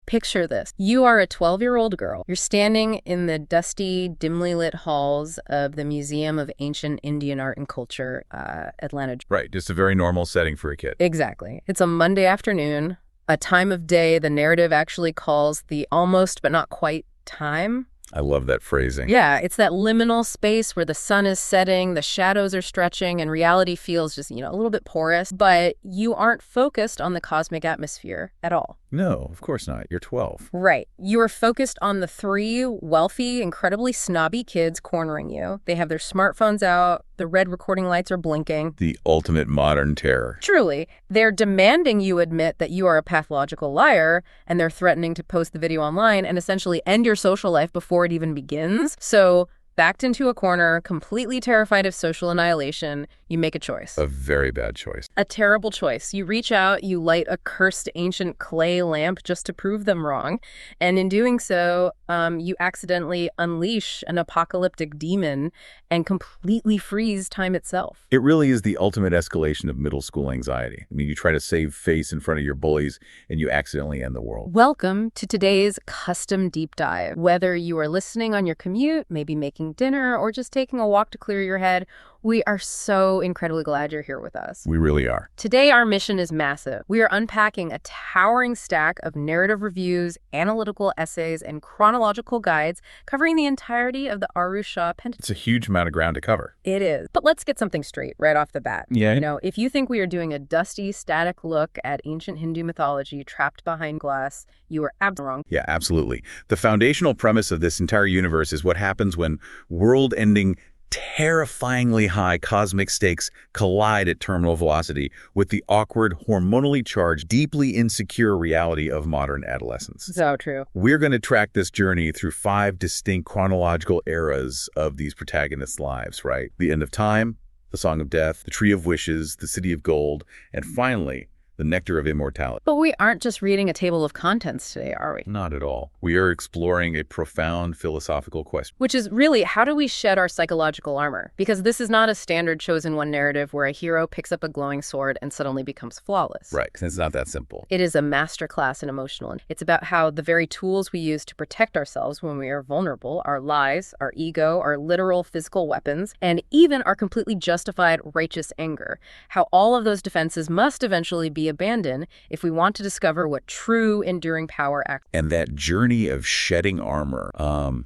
Picture this. You are a 12-year-old girl. You're standing in the dusty, dimly lit halls of the Museum of Ancient Indian Art and Culture, Atlanta. Right, just a very normal setting for a kid. Exactly. It's a Monday afternoon, a time of day the narrative actually calls the almost but not quite time. I love that phrasing. Yeah, it's that liminal space where the sun is setting, the shadows are stretching, and reality feels just, a little bit porous, but you aren't focused on the cosmic atmosphere at all. No, of course not. You're 12. Right. You are focused on the three wealthy, incredibly snobby kids cornering you. They have their smartphones out, the red recording lights are blinking. The ultimate modern terror. Truly. They're demanding you admit that you are a pathological liar, and they're threatening to post the video online and essentially end your social life before it even begins. So, backed into a corner, completely terrified of social annihilation, you make a choice. A very bad choice. A terrible choice. You reach out, you light a cursed ancient clay lamp just to prove them wrong. And in doing so, you accidentally unleash an apocalyptic demon and completely freeze time itself. It really is the ultimate escalation of middle school anxiety. I mean, you try to save face in front of your bullies and you accidentally end the world. Welcome to today's custom deep dive. Whether you are listening on your commute, maybe making dinner, or just taking a walk to clear your head, we are so incredibly glad you're here with us. We really are. Today, our mission is massive. We are unpacking a towering stack of narrative reviews, analytical essays, and chronological guides covering the entirety of the Aru Shah Pentateuch. It's a huge amount of ground to cover. It is. But let's get something straight right off the bat. Yeah. If you think we are doing a dusty, static look at ancient Hindu mythology trapped behind glass, you are absolutely wrong. Yeah, absolutely. The foundational premise of this entire universe is what happens when world-ending, terrifyingly high cosmic stakes collide at terminal velocity with the awkward, hormonally charged, deeply insecure reality of modern adolescence. So true. We're going to track this journey through 5 distinct chronological eras of these protagonists' lives, right? The end of time, the Song of Death, the Tree of Wishes, the City of Gold, and finally, the Nectar of Immortality. But we aren't just reading a table of contents today, are we? Not at all. We are exploring a profound philosophical question. Which is really, how do we shed our psychological armor? Because this is not a standard chosen one narrative where a hero picks up a glowing sword and suddenly becomes flawless. Right, because it's not that simple. It is a masterclass in emotional. It's about how the very tools we use to protect ourselves when we are vulnerable, our lies, our ego, our literal physical weapons, and even our completely justified righteous anger, how all of those defenses must eventually be abandoned if we want to discover what true enduring power acts. And that journey of shedding armor,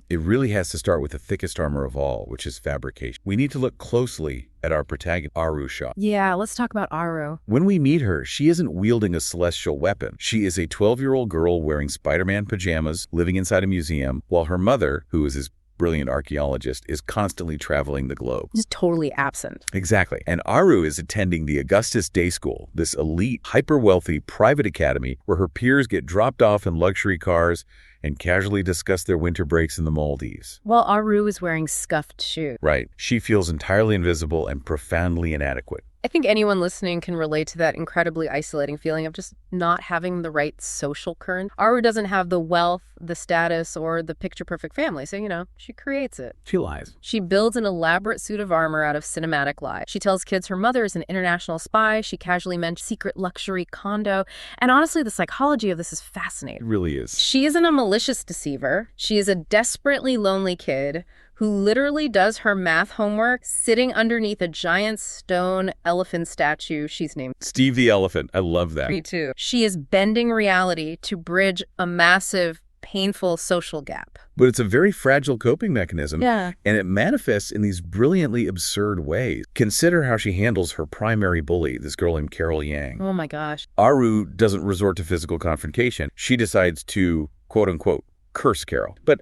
it really has to start with the thickest armor of all, which is fabrication. We need to look closely at our protagonist, Aru Shah. Yeah, let's talk about Aru. When we meet her, she isn't wielding a celestial weapon. She is a 12-year-old girl wearing Spider-Man pajamas, living inside a museum, while her mother, who is his brilliant archaeologist, is constantly traveling the globe. Just totally absent. Exactly. And Aru is attending the Augustus Day School, this elite, hyper-wealthy private academy where her peers get dropped off in luxury cars and casually discuss their winter breaks in the Maldives. While Aru is wearing scuffed shoes. Right. She feels entirely invisible and profoundly inadequate. I think anyone listening can relate to that incredibly isolating feeling of just not having the right social current. Aru doesn't have the wealth, the status, or the picture-perfect family, so, she creates it. She lies. She builds an elaborate suit of armor out of cinematic lies. She tells kids her mother is an international spy. She casually mentions secret luxury condo. And honestly, the psychology of this is fascinating. It really is. She isn't a malicious deceiver. She is a desperately lonely kid who literally does her math homework sitting underneath a giant stone elephant statue she's named Steve the Elephant. I love that. Me too. She is bending reality to bridge a massive, painful social gap. But it's a very fragile coping mechanism. Yeah. And it manifests in these brilliantly absurd ways. Consider how she handles her primary bully, this girl named Carol Yang. Oh my gosh. Aru doesn't resort to physical confrontation. She decides to, quote unquote, curse Carol. But,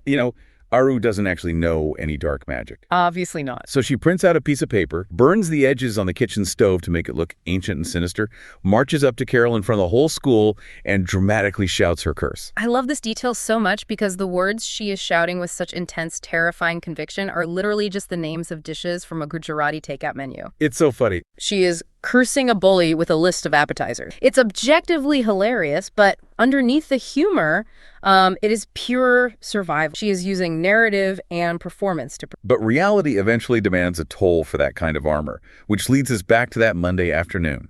Aru doesn't actually know any dark magic. Obviously not. So she prints out a piece of paper, burns the edges on the kitchen stove to make it look ancient and sinister, marches up to Carol in front of the whole school, and dramatically shouts her curse. I love this detail so much because the words she is shouting with such intense, terrifying conviction are literally just the names of dishes from a Gujarati takeout menu. It's so funny. She is cursing a bully with a list of appetizers. It's objectively hilarious, but underneath the humor, it is pure survival. She is using narrative and performance to... But reality eventually demands a toll for that kind of armor, which leads us back to that Monday afternoon.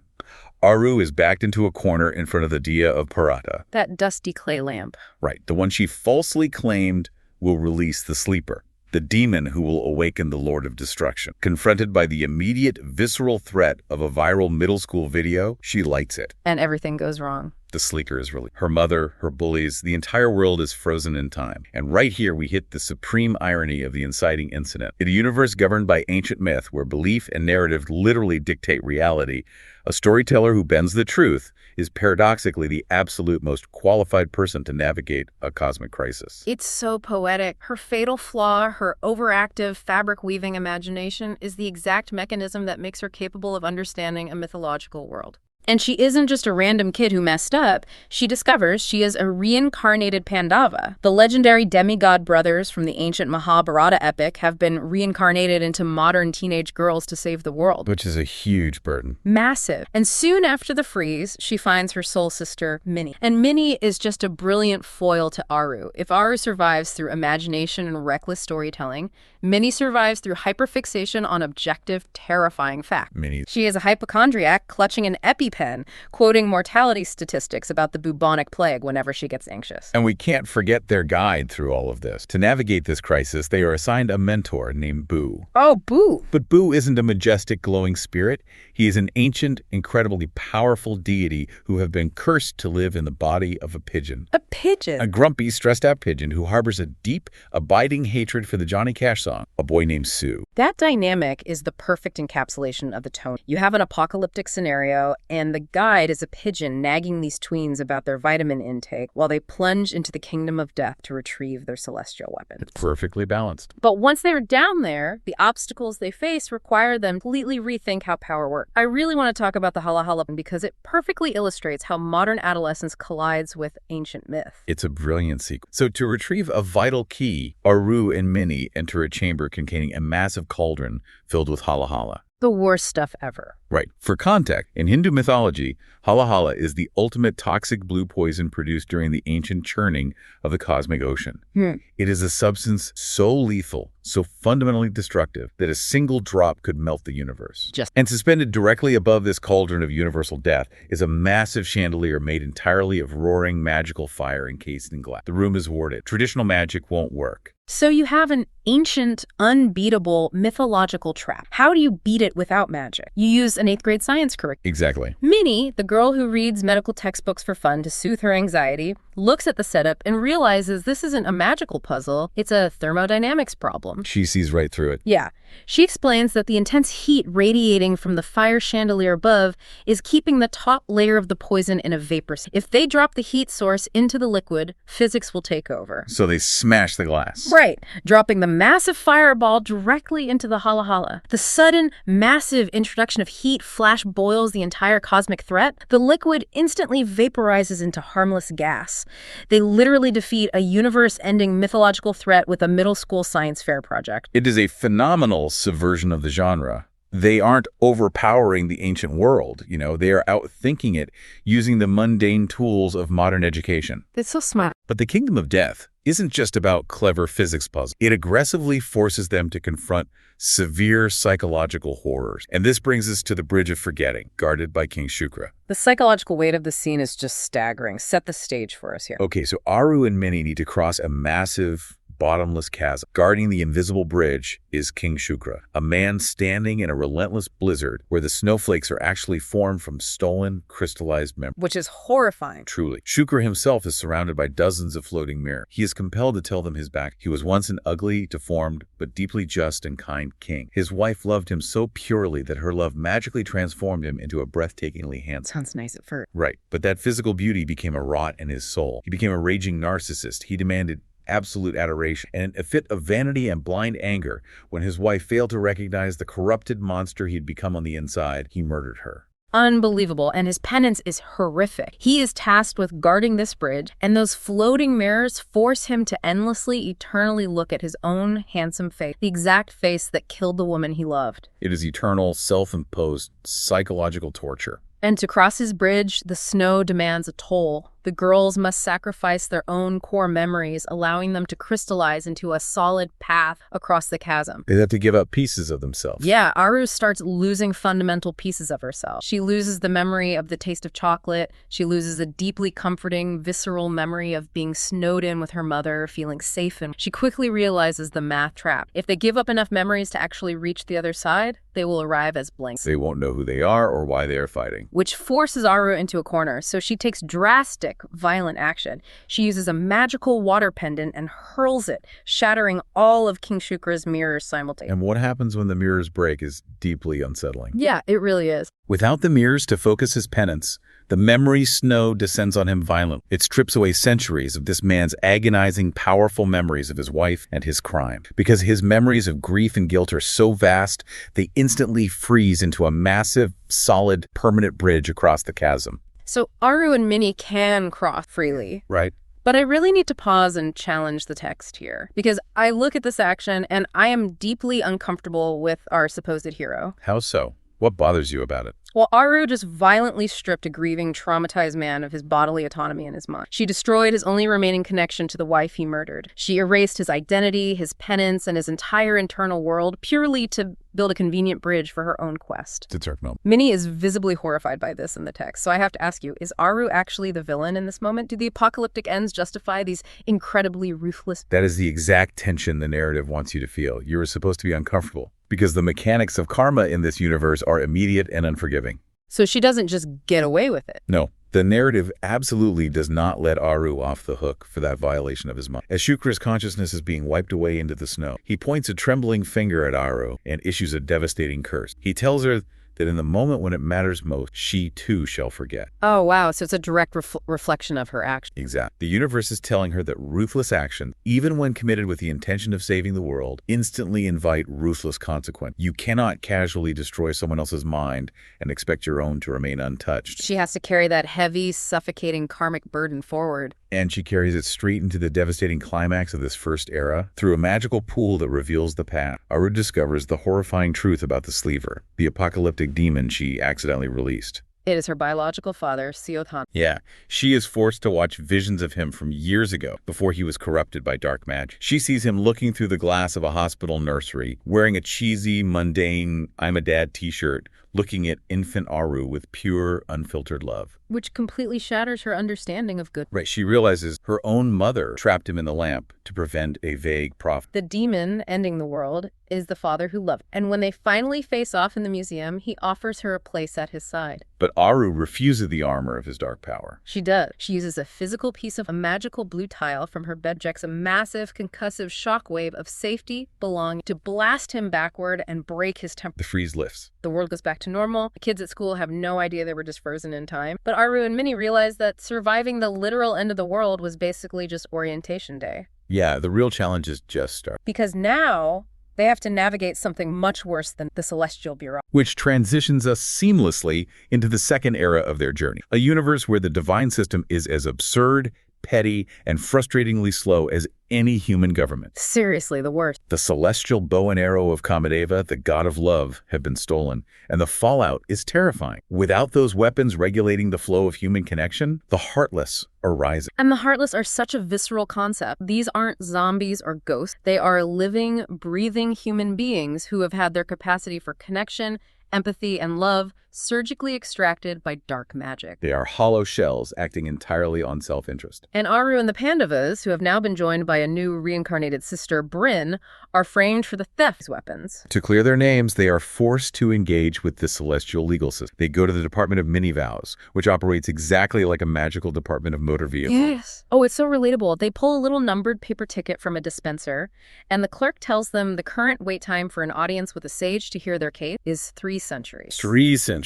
Aru is backed into a corner in front of the Dia of Parata. That dusty clay lamp. Right, the one she falsely claimed will release the sleeper, the demon who will awaken the Lord of Destruction. Confronted by the immediate, visceral threat of a viral middle school video, she lights it. And everything goes wrong. The sleeker is released. Her mother, her bullies, the entire world is frozen in time. And right here we hit the supreme irony of the inciting incident. In a universe governed by ancient myth, where belief and narrative literally dictate reality, a storyteller who bends the truth is paradoxically the absolute most qualified person to navigate a cosmic crisis. It's so poetic. Her fatal flaw, her overactive fabric-weaving imagination, is the exact mechanism that makes her capable of understanding a mythological world. And she isn't just a random kid who messed up. She discovers she is a reincarnated Pandava. The legendary demigod brothers from the ancient Mahabharata epic have been reincarnated into modern teenage girls to save the world. Which is a huge burden. Massive. And soon after the freeze, she finds her soul sister, Minnie. And Minnie is just a brilliant foil to Aru. If Aru survives through imagination and reckless storytelling, Minnie survives through hyperfixation on objective, terrifying facts. Minnie. She is a hypochondriac clutching an EpiPen, quoting mortality statistics about the bubonic plague whenever she gets anxious. And we can't forget their guide through all of this. To navigate this crisis, they are assigned a mentor named Boo. Oh, Boo! But Boo isn't a majestic, glowing spirit. He is an ancient, incredibly powerful deity who have been cursed to live in the body of a pigeon. A pigeon? A grumpy, stressed-out pigeon who harbors a deep, abiding hatred for the Johnny Cash song, A Boy Named Sue. That dynamic is the perfect encapsulation of the tone. You have an apocalyptic scenario, and the guide is a pigeon nagging these tweens about their vitamin intake while they plunge into the kingdom of death to retrieve their celestial weapons. It's perfectly balanced. But once they're down there, the obstacles they face require them to completely rethink how power works. I really want to talk about the Hala Hala because it perfectly illustrates how modern adolescence collides with ancient myth. It's a brilliant sequence. So to retrieve a vital key, Aru and Minnie enter a chamber containing a massive cauldron filled with Hala Hala. The worst stuff ever. Right. For context, in Hindu mythology, Hala Hala is the ultimate toxic blue poison produced during the ancient churning of the cosmic ocean. It is a substance so lethal, so fundamentally destructive, that a single drop could melt the universe. And suspended directly above this cauldron of universal death is a massive chandelier made entirely of roaring magical fire encased in glass. The room is warded. Traditional magic won't work. So you have an ancient, unbeatable, mythological trap. How do you beat it without magic? You use an 8th grade science curriculum. Exactly. Minnie, the girl who reads medical textbooks for fun to soothe her anxiety, looks at the setup and realizes this isn't a magical puzzle, it's a thermodynamics problem. She sees right through it. Yeah. She explains that the intense heat radiating from the fire chandelier above is keeping the top layer of the poison in a vapor state. If they drop the heat source into the liquid, physics will take over. So they smash the glass. Right, dropping the massive fireball directly into the Hala Hala. The sudden, massive introduction of heat flash boils the entire cosmic threat. The liquid instantly vaporizes into harmless gas. They literally defeat a universe-ending mythological threat with a middle school science fair project. It is a phenomenal subversion of the genre. They aren't overpowering the ancient world, they are outthinking it using the mundane tools of modern education. It's so smart. But the Kingdom of Death isn't just about clever physics puzzles. It aggressively forces them to confront severe psychological horrors. And this brings us to the Bridge of Forgetting, guarded by King Shukra. The psychological weight of the scene is just staggering. Set the stage for us here. Okay, so Aru and Minnie need to cross a massive, bottomless chasm. Guarding the invisible bridge is King Shukra, a man standing in a relentless blizzard where the snowflakes are actually formed from stolen, crystallized memories. Which is horrifying. Truly. Shukra himself is surrounded by dozens of floating mirrors. He is compelled to tell them his back. He was once an ugly, deformed, but deeply just and kind king. His wife loved him so purely that her love magically transformed him into a breathtakingly handsome. Sounds nice at first. Right. But that physical beauty became a rot in his soul. He became a raging narcissist. He demanded absolute adoration, and in a fit of vanity and blind anger, when his wife failed to recognize the corrupted monster he'd become on the inside, he murdered her. Unbelievable, and his penance is horrific. He is tasked with guarding this bridge, and those floating mirrors force him to endlessly, eternally look at his own handsome face, the exact face that killed the woman he loved. It is eternal, self-imposed psychological torture. And to cross his bridge, the snow demands a toll. The The girls must sacrifice their own core memories, allowing them to crystallize into a solid path across the chasm. They have to give up pieces of themselves. Yeah, Aru starts losing fundamental pieces of herself. She loses the memory of the taste of chocolate. She loses a deeply comforting, visceral memory of being snowed in with her mother, feeling safe, and she quickly realizes the math trap. If they give up enough memories to actually reach the other side, they will arrive as blanks. They won't know who they are or why they are fighting. Which forces Aru into a corner, so she takes drastic, violent action. She uses a magical water pendant and hurls it, shattering all of King Shukra's mirrors simultaneously. And what happens when the mirrors break is deeply unsettling. Yeah, it really is. Without the mirrors to focus his penance, the memory snow descends on him violently. It strips away centuries of this man's agonizing, powerful memories of his wife and his crime. Because his memories of grief and guilt are so vast, they instantly freeze into a massive, solid, permanent bridge across the chasm. So Aru and Minnie can cross freely. Right. But I really need to pause and challenge the text here, because I look at this action and I am deeply uncomfortable with our supposed hero. How so? What bothers you about it? Well, Aru just violently stripped a grieving, traumatized man of his bodily autonomy and his mind. She destroyed his only remaining connection to the wife he murdered. She erased his identity, his penance, and his entire internal world purely to build a convenient bridge for her own quest. It's a dark moment. Minnie is visibly horrified by this in the text, so I have to ask you, is Aru actually the villain in this moment? Do the apocalyptic ends justify these incredibly ruthless... That is the exact tension the narrative wants you to feel. You are supposed to be uncomfortable, because the mechanics of karma in this universe are immediate and unforgiving. So she doesn't just get away with it. No, the narrative absolutely does not let Aru off the hook for that violation of his mind. As Shukra's consciousness is being wiped away into the snow, he points a trembling finger at Aru and issues a devastating curse. He tells her that in the moment when it matters most, she too shall forget. Oh, wow. So it's a direct reflection of her action. Exactly. The universe is telling her that ruthless actions, even when committed with the intention of saving the world, instantly invite ruthless consequence. You cannot casually destroy someone else's mind and expect your own to remain untouched. She has to carry that heavy, suffocating karmic burden forward. And she carries it straight into the devastating climax of this first era. Through a magical pool that reveals the path, Aru discovers the horrifying truth about the Sleever, the apocalyptic demon she accidentally released. It is her biological father, Siothan. Yeah, she is forced to watch visions of him from years ago, before he was corrupted by dark magic. She sees him looking through the glass of a hospital nursery, wearing a cheesy, mundane I'm a Dad t-shirt, looking at infant Aru with pure, unfiltered love. Which completely shatters her understanding of good. Right, she realizes her own mother trapped him in the lamp to prevent a vague prophet. The demon ending the world is the father who loved. And when they finally face off in the museum, he offers her a place at his side. But Aru refuses the armor of his dark power. She does. She uses a physical piece of a magical blue tile from her bed, projects a massive concussive shockwave of safety, belonging, to blast him backward and break his temper. The freeze lifts. The world goes back to normal. The kids at school have no idea they were just frozen in time. But Aru and Minnie realize that surviving the literal end of the world was basically just orientation day. Yeah, the real challenge is just start. Because now they have to navigate something much worse than the celestial bureau. Which transitions us seamlessly into the second era of their journey. A universe where the divine system is as absurd, petty, and frustratingly slow as any human government. Seriously, the worst. The celestial bow and arrow of Kamadeva, the god of love, have been stolen, and the fallout is terrifying. Without those weapons regulating the flow of human connection, the heartless are rising. And the heartless are such a visceral concept. These aren't zombies or ghosts. They are living, breathing human beings who have had their capacity for connection, empathy, and love surgically extracted by dark magic. They are hollow shells acting entirely on self-interest. And Aru and the Pandavas, who have now been joined by a new reincarnated sister, Bryn, are framed for the theft of weapons. To clear their names, they are forced to engage with the celestial legal system. They go to the Department of Mini-Vows, which operates exactly like a magical department of motor vehicles. Yes. Oh, it's so relatable. They pull a little numbered paper ticket from a dispenser, and the clerk tells them the current wait time for an audience with a sage to hear their case is 3 centuries. 3 centuries.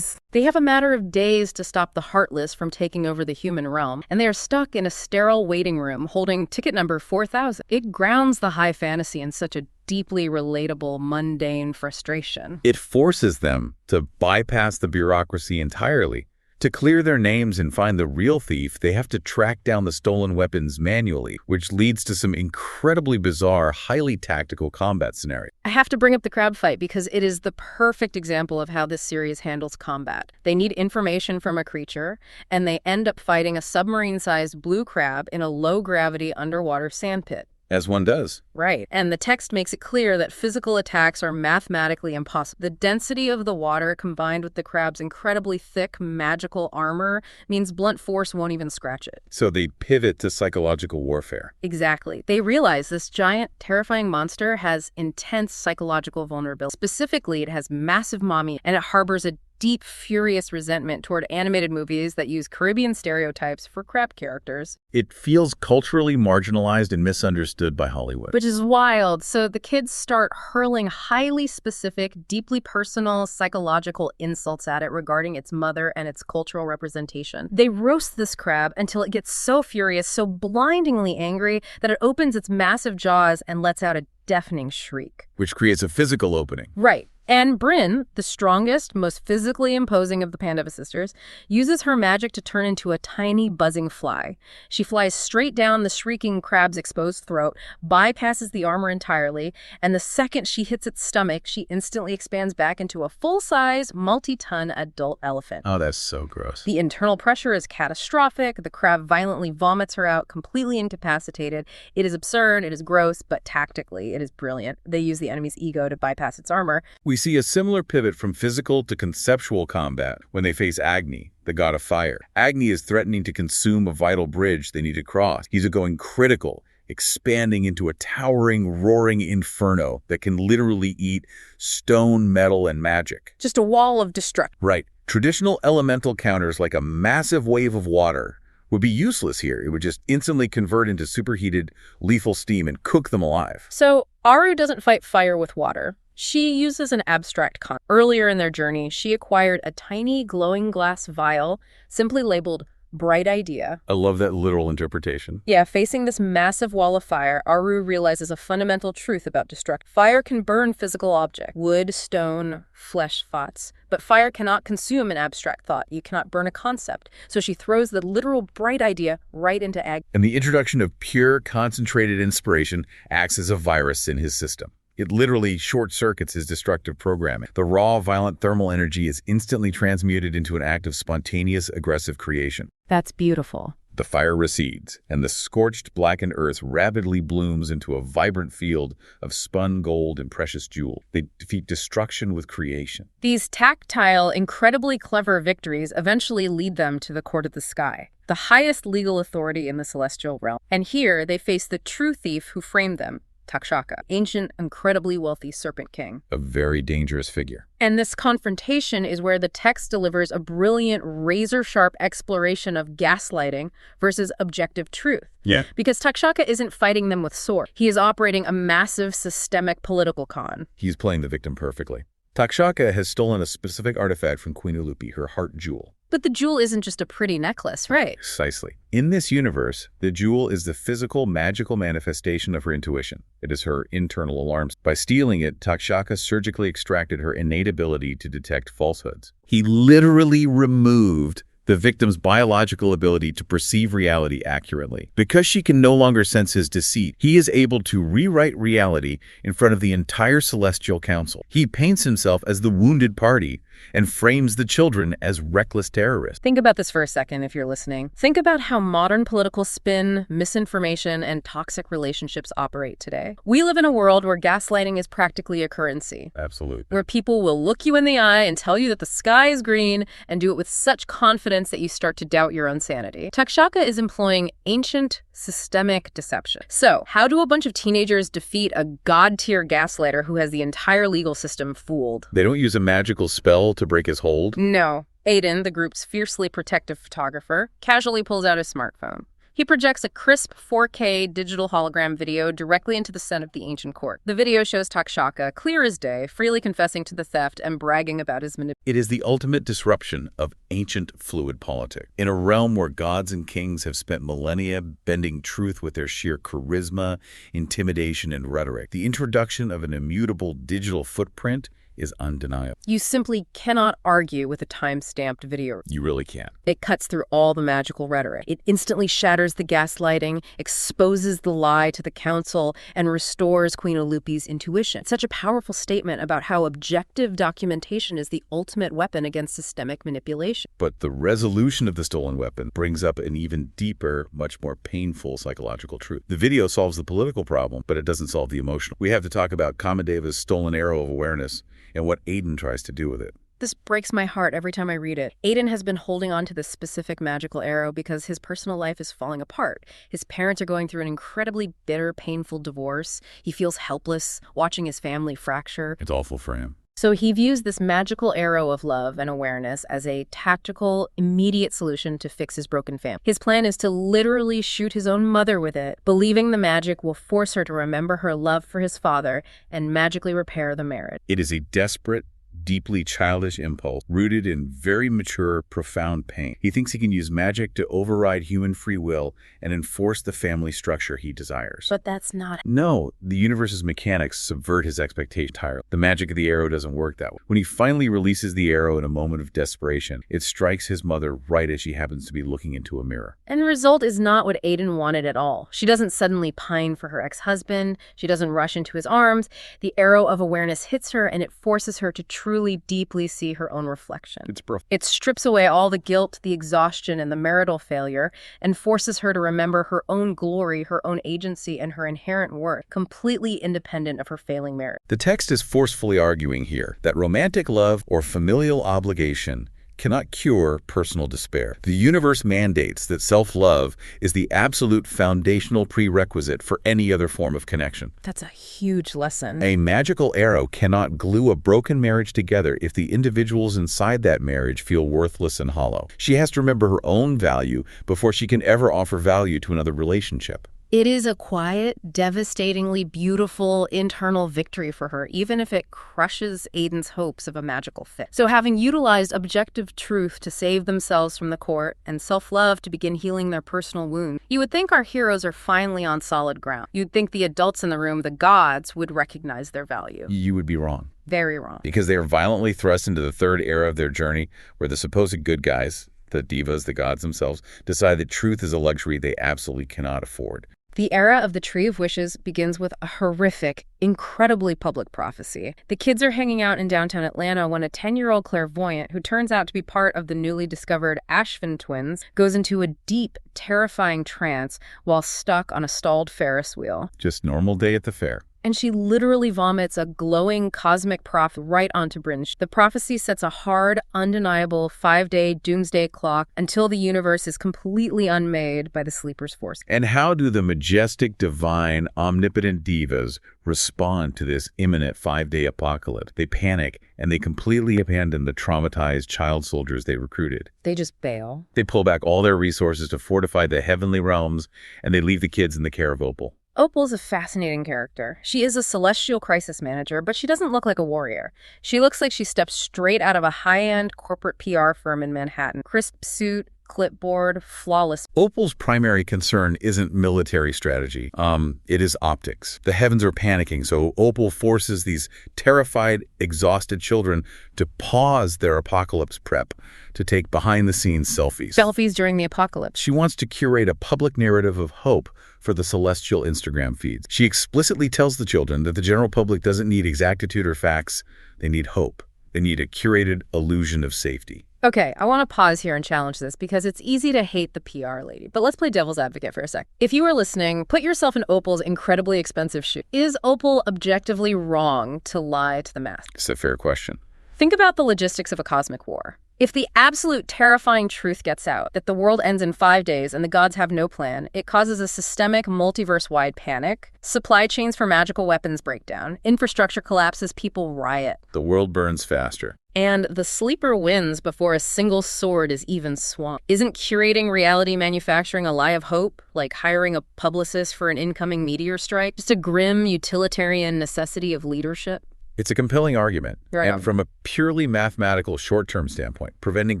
They have a matter of days to stop the heartless from taking over the human realm, and they are stuck in a sterile waiting room holding ticket number 4000. It grounds the high fantasy in such a deeply relatable, mundane frustration. It forces them to bypass the bureaucracy entirely, To clear their names and find the real thief, they have to track down the stolen weapons manually, which leads to some incredibly bizarre, highly tactical combat scenarios. I have to bring up the crab fight because it is the perfect example of how this series handles combat. They need information from a creature, and they end up fighting a submarine-sized blue crab in a low-gravity underwater sandpit. As one does. Right. And the text makes it clear that physical attacks are mathematically impossible. The density of the water combined with the crab's incredibly thick magical armor means blunt force won't even scratch it. So they pivot to psychological warfare. Exactly. They realize this giant, terrifying monster has intense psychological vulnerability. Specifically, it has massive mommy, and it harbors a deep, furious resentment toward animated movies that use Caribbean stereotypes for crab characters. It feels culturally marginalized and misunderstood by Hollywood. Which is wild. So the kids start hurling highly specific, deeply personal, psychological insults at it regarding its mother and its cultural representation. They roast this crab until it gets so furious, so blindingly angry, that it opens its massive jaws and lets out a deafening shriek. Which creates a physical opening. Right. And Bryn, the strongest, most physically imposing of the Pandava sisters, uses her magic to turn into a tiny buzzing fly. She flies straight down the shrieking crab's exposed throat, bypasses the armor entirely, and the second she hits its stomach, she instantly expands back into a full-size, multi-ton adult elephant. Oh, that's so gross. The internal pressure is catastrophic. The crab violently vomits her out, completely incapacitated. It is absurd, it is gross, but tactically, it is brilliant. They use the enemy's ego to bypass its armor. We see a similar pivot from physical to conceptual combat when they face Agni, the god of fire. Agni is threatening to consume a vital bridge they need to cross. He's going critical, expanding into a towering, roaring inferno that can literally eat stone, metal, and magic. Just a wall of destruction. Right. Traditional elemental counters like a massive wave of water would be useless here. It would just instantly convert into superheated, lethal steam and cook them alive. So Aru doesn't fight fire with water. She uses an abstract concept. Earlier in their journey, she acquired a tiny glowing glass vial, simply labeled Bright Idea. I love that literal interpretation. Yeah, facing this massive wall of fire, Aru realizes a fundamental truth about destruction. Fire can burn physical objects, wood, stone, flesh, thoughts. But fire cannot consume an abstract thought. You cannot burn a concept. So she throws the literal bright idea right into Agni. And the introduction of pure, concentrated inspiration acts as a virus in his system. It literally short-circuits his destructive programming. The raw, violent thermal energy is instantly transmuted into an act of spontaneous, aggressive creation. That's beautiful. The fire recedes, and the scorched, blackened earth rapidly blooms into a vibrant field of spun gold and precious jewels. They defeat destruction with creation. These tactile, incredibly clever victories eventually lead them to the Court of the Sky, the highest legal authority in the celestial realm. And here they face the true thief who framed them, Takshaka, ancient, incredibly wealthy serpent king. A very dangerous figure. And this confrontation is where the text delivers a brilliant, razor-sharp exploration of gaslighting versus objective truth. Yeah. Because Takshaka isn't fighting them with sword. He is operating a massive systemic political con. He's playing the victim perfectly. Takshaka has stolen a specific artifact from Queen Ulupi, her heart jewel. But the jewel isn't just a pretty necklace, right? Precisely. In this universe, the jewel is the physical, magical manifestation of her intuition. It is her internal alarms. By stealing it, Takshaka surgically extracted her innate ability to detect falsehoods. He literally removed the victim's biological ability to perceive reality accurately. Because she can no longer sense his deceit, he is able to rewrite reality in front of the entire Celestial Council. He paints himself as the wounded party and frames the children as reckless terrorists. Think about this for a second if you're listening. Think about how modern political spin, misinformation, and toxic relationships operate today. We live in a world where gaslighting is practically a currency. Absolutely. Where people will look you in the eye and tell you that the sky is green and do it with such confidence that you start to doubt your own sanity. Takshaka is employing ancient, systemic deception. So, how do a bunch of teenagers defeat a god-tier gaslighter who has the entire legal system fooled? They don't use a magical spell to break his hold? No. Aiden, the group's fiercely protective photographer, casually pulls out his smartphone. He projects a crisp 4K digital hologram video directly into the center of the ancient court. The video shows Takshaka, clear as day, freely confessing to the theft and bragging about his manipulation. It is the ultimate disruption of ancient fluid politics. In a realm where gods and kings have spent millennia bending truth with their sheer charisma, intimidation, and rhetoric, the introduction of an immutable digital footprint is undeniable. You simply cannot argue with a time-stamped video. You really can't. It cuts through all the magical rhetoric. It instantly shatters the gaslighting, exposes the lie to the council, and restores Queen Olupi's intuition. Such a powerful statement about how objective documentation is the ultimate weapon against systemic manipulation. But the resolution of the stolen weapon brings up an even deeper, much more painful psychological truth. The video solves the political problem, but it doesn't solve the emotional. We have to talk about Kamadeva's stolen arrow of awareness and what Aiden tries to do with it. This breaks my heart every time I read it. Aiden has been holding on to this specific magical arrow because his personal life is falling apart. His parents are going through an incredibly bitter, painful divorce. He feels helpless, watching his family fracture. It's awful for him. So he views this magical arrow of love and awareness as a tactical, immediate solution to fix his broken family. His plan is to literally shoot his own mother with it, believing the magic will force her to remember her love for his father and magically repair the marriage. It is a desperate, deeply childish impulse rooted in very mature, profound pain. He thinks he can use magic to override human free will and enforce the family structure he desires. But that's not... No, the universe's mechanics subvert his expectation entirely. The magic of the arrow doesn't work that way. When he finally releases the arrow in a moment of desperation, it strikes his mother right as she happens to be looking into a mirror. And the result is not what Aiden wanted at all. She doesn't suddenly pine for her ex-husband. She doesn't rush into his arms. The arrow of awareness hits her, and it forces her to truly, deeply see her own reflection. It strips away all the guilt, the exhaustion, and the marital failure, and forces her to remember her own glory, her own agency, and her inherent worth, completely independent of her failing marriage. The text is forcefully arguing here that romantic love or familial obligation cannot cure personal despair. The universe mandates that self-love is the absolute foundational prerequisite for any other form of connection. That's a huge lesson. A magical arrow cannot glue a broken marriage together if the individuals inside that marriage feel worthless and hollow. She has to remember her own value before she can ever offer value to another relationship. It is a quiet, devastatingly beautiful internal victory for her, even if it crushes Aiden's hopes of a magical fit. So having utilized objective truth to save themselves from the court and self-love to begin healing their personal wounds, you would think our heroes are finally on solid ground. You'd think the adults in the room, the gods, would recognize their value. You would be wrong. Very wrong. Because they are violently thrust into the third era of their journey, where the supposed good guys, the divas, the gods themselves, decide that truth is a luxury they absolutely cannot afford. The era of the Tree of Wishes begins with a horrific, incredibly public prophecy. The kids are hanging out in downtown Atlanta when a 10-year-old clairvoyant, who turns out to be part of the newly discovered Ashvin twins, goes into a deep, terrifying trance while stuck on a stalled Ferris wheel. Just normal day at the fair. And she literally vomits a glowing cosmic prophet right onto Bryn. The prophecy sets a hard, undeniable 5-day doomsday clock until the universe is completely unmade by the sleeper's force. And how do the majestic, divine, omnipotent divas respond to this imminent 5-day apocalypse? They panic, and they completely abandon the traumatized child soldiers they recruited. They just bail. They pull back all their resources to fortify the heavenly realms, and they leave the kids in the care of Opal. Opal's a fascinating character. She is a celestial crisis manager, but she doesn't look like a warrior. She looks like she stepped straight out of a high-end corporate PR firm in Manhattan. Crisp suit, clipboard, flawless. Opal's primary concern isn't military strategy. It is optics. The heavens are panicking, so Opal forces these terrified, exhausted children to pause their apocalypse prep to take behind-the-scenes selfies. Selfies during the apocalypse. She wants to curate a public narrative of hope for the celestial Instagram feeds. She explicitly tells the children that the general public doesn't need exactitude or facts. They need hope. They need a curated illusion of safety. Okay, I want to pause here and challenge this because it's easy to hate the PR lady, but let's play devil's advocate for a sec. If you are listening, put yourself in Opal's incredibly expensive shoes. Is Opal objectively wrong to lie to the masses? It's a fair question. Think about the logistics of a cosmic war. If the absolute terrifying truth gets out, that the world ends in 5 days and the gods have no plan, it causes a systemic, multiverse-wide panic. Supply chains for magical weapons break down. Infrastructure collapses. People riot. The world burns faster. And the sleeper wins before a single sword is even swung. Isn't curating reality manufacturing a lie of hope, like hiring a publicist for an incoming meteor strike, just a grim utilitarian necessity of leadership? It's a compelling argument. Right And on. from a purely mathematical short-term standpoint, preventing